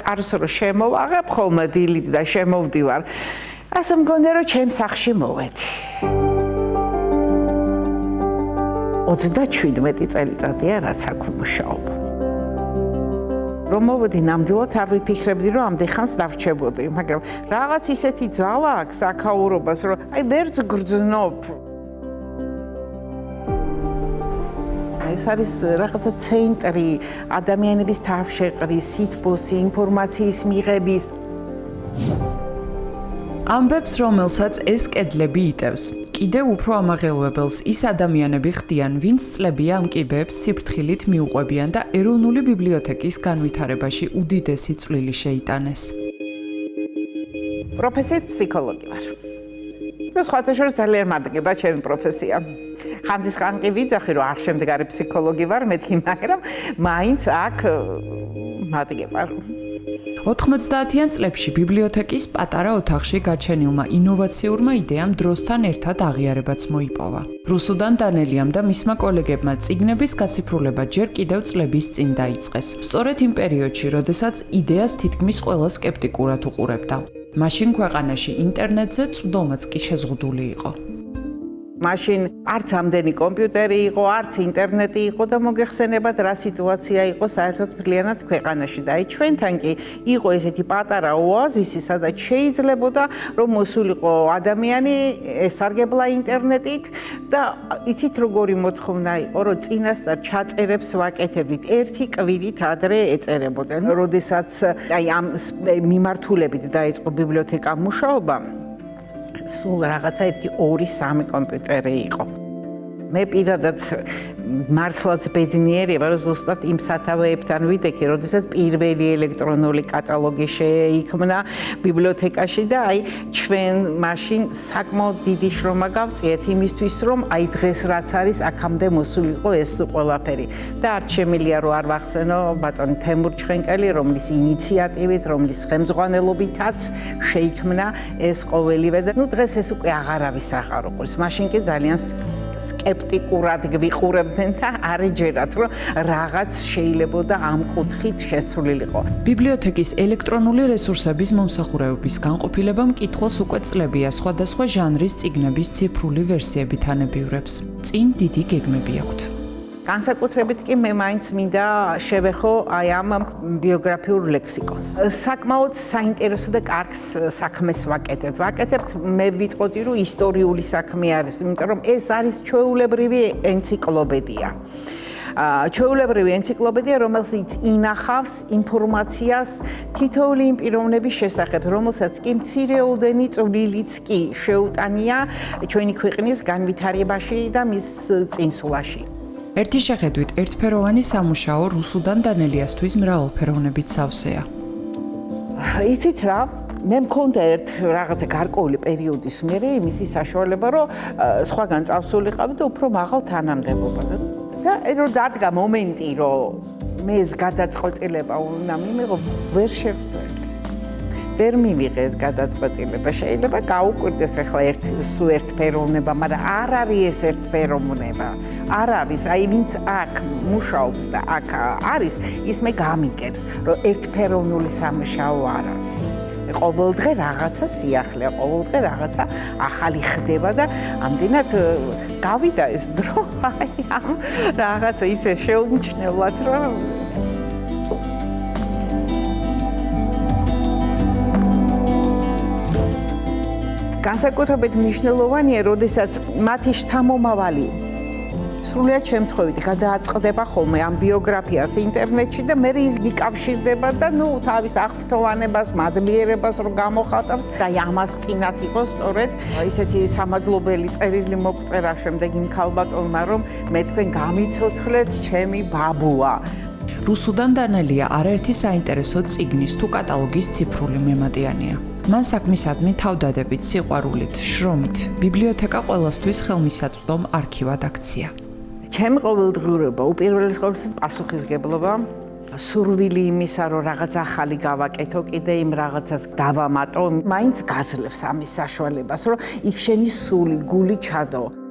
კარს რო შემოვაღებ ხოლმე დილით და შემოვდივარ. ასე მგონია რომ ჩემ სახლში მოვედი. 37 წელიწადია რაც აქ ვმუშაობ. რომ მოვედი ნამდვილად არ ვიფიქრებდი რომ ამდენ დავრჩებოდი, მაგრამ რაღაც ისეთი ძალა აქვს აქაურობას რომ აი ვერც გრძნობ. ეს არის რაღაცა ცენტრი ადამიანების თავშეყრის, სითბოს, ინფორმაციის მიღების. ამბებს, რომელსაც ეს კედლები იტევს. კიდევ უფრო ამაღელვებელს ის ადამიანები ხდიან, ვინც წლებია ამ კიბეებს სიფრთხილით მიუყვებიან და ეროვნული ბიბლიოთეკის განვითარებაში უდიდესი წვლილი შეიტანეს. პროფესიით ფსიქოლოგი ვარ. სხვათა შორის ძალიან მადლობა ჩემი პროფესია. ხანდისხან კი ვიძახი რომ არ შემდგარი ფსიქოლოგი ვარ მეთქი, მაგრამ მაინც აქ მადლობა. 90-იან წლებში ბიბლიოთეკის პატარა ოთახში გაჩენილმა ინოვაციურმა იდეამ დროსთან ერთად აღიარებაც მოიპოვა. რუსუდან დანელიამ და მისმა კოლეგებმა წიგნების გაციფრულება ჯერ კიდევ წლების წინ დაიწყეს. სწორედ იმ პერიოდში, როდესაც იდეას თითქმის ყველა სკეპტიკურად უყურებდა. მაშინ ქვეყანაში ინტერნეტზე წვდომაც კი შეზღუდული იყო. მაშინ არც ამდენი კომპიუტერი იყო, არც ინტერნეტი იყო და მოგეხსენებათ რა სიტუაცია იყო საერთოდ მთლიანად ქვეყანაში და აი ჩვენთან კი იყო ესეთი პატარა ოაზისი, სადაც შეიძლებოდა რომ მოსულიყო ადამიანი ესარგებლა ინტერნეტით და იცით როგორი მოთხოვნა იყო რომ წინასწარ ჩაწერებს ვაკეთებდით ერთი კვირით ადრე ეწერებოდნენ. როდესაც აი ამ მიმართულებით დაიწყო ბიბლიოთეკა მუშაობა სულ რაღაცა 1-2-3 კომპიუტერი იყო. მე პირადად მართლაც ბედნიერი ვარ, რომ ზუსტად იმ სათავეებთან ვიდექი, როდესაც პირველი ელექტრონული კატალოგი შეიქმნა ბიბლიოთეკაში და აი ჩვენ მაშინ საკმაოდ დიდი შრომა გავწიეთ იმისთვის, რომ აი დღეს რაც არის, აქამდე მოსულიყო ეს ყველაფერი. და არ შემიძლია რომ არ ვახსენო ბატონი თემურ ჩხენკელი, რომლის ინიციატივით, რომლის ხელმძღვანელობითაც შეიქმნა ეს ყოველივე და ნუ დღეს ეს უკვე აღარ არის ახაროყოს. მაშინ კი ძალიან სკეპტიკურად გვიყურებდნენ და არ ეჯერათ, რომ რაღაც შეიძლებოდა ამ კუთხით შესულიყო. ბიბლიოთეკის ელექტრონული რესურსების მომსახურებების განყოფილებამ კითხვას უკვე წლებია სხვადასხვა ჟანრის წიგნების ციფრული ვერსიებით ანებიურებს. წინ დიდი გეგმები აქვთ. განსაკუთრებით კი მე მაინც მინდა შევეხო აი ამ ბიოგრაფიულ ლექსიკონს. საკმაოდ საინტერესო და კარგ საქმეს ვაკეთებთ. ვაკეთებთ, მე ვიტყოდი რომ ისტორიული საქმე არის, იმიტომ რომ ეს არის ჩვეულებრივი ენციკლოპედია. ჩვეულებრივი ენციკლოპედია, რომელიც ინახავს ინფორმაციას თითოეული იმ პიროვნების შესახებ, რომელსაც კი მცირეოდენი წვლილიც კი შეუტანია ჩვენი ქვეყნის განვითარებაში და მის წინსვლაში. ერთი შეხედვით ერთფეროვანი სამუშაო რუსუდან დანელიასთვის მრავალფეროვნებით სავსეა. იცით რა, მე მქონდა ერთ რაღაცა გარკვეული პერიოდის მერე იმისი საშუალება, რომ სხვაგან წავსულიყავი და უფრო მაღალ თანამდებობაზე. და რომ დადგა მომენტი, რომ მე ეს გადაწყვეტილება უნდა მივიღო, ვერ შევძელი. ვერ მივიღე ეს გადაწყვეტილება. შეიძლება გაუკვირდეს ახლა ერთფეროვნება, მაგრამ არ არის ეს ერთფეროვნება. არ არის, აი ვინც აქ მუშაობს და აქ არის, ის მე გამიგებს, რომ ერთფეროვნული სამუშაო არ არის. ყოველდღე რაღაცა სიახლეა, ყოველდღე რაღაცა ახალი ხდება და ამდენად გავიდა ეს დრო, აი ამ რაღაცა ისე შეუმჩნევლად, რომ განსაკუთრებით მნიშვნელოვანია, როდესაც მათი შთამომავალი სრულიად შემთხვევით გადააწყდება ხოლმე ამ ბიოგრაფიას ინტერნეტში და მე ის გიკავშირდება და ნუ თავის აღფრთოვანებას, მადლიერებას რომ გამოხატავს და ამას წინათ იყოს სწორედ ისეთი სამადლობელი წერილი მოგწერა შემდეგ იმ ქალბატონმა, რომ მე თქვენ გამიცოცხლეთ ჩემი ბაბუა. რუსუდან დანელია არაერთი საინტერესო წიგნის თუ კატალოგის ციფრული მემატიანია. მან საქმისადმი თავდადებით, სიყვარულით, შრომით, ბიბლიოთეკა ყველასთვის ხელმისაწვდომ არქივად აქცია. ჩემი ყოველდღიურობა უპირველეს ყოვლისა პასუხისგებლობა, სურვილი იმისა, რომ რაღაც ახალი გავაკეთო, კიდე იმ რაღაცას დავამატო, მაინც გაძლევს ამის საშუალებას, რომ იქ შენი სული, გული ჩადო.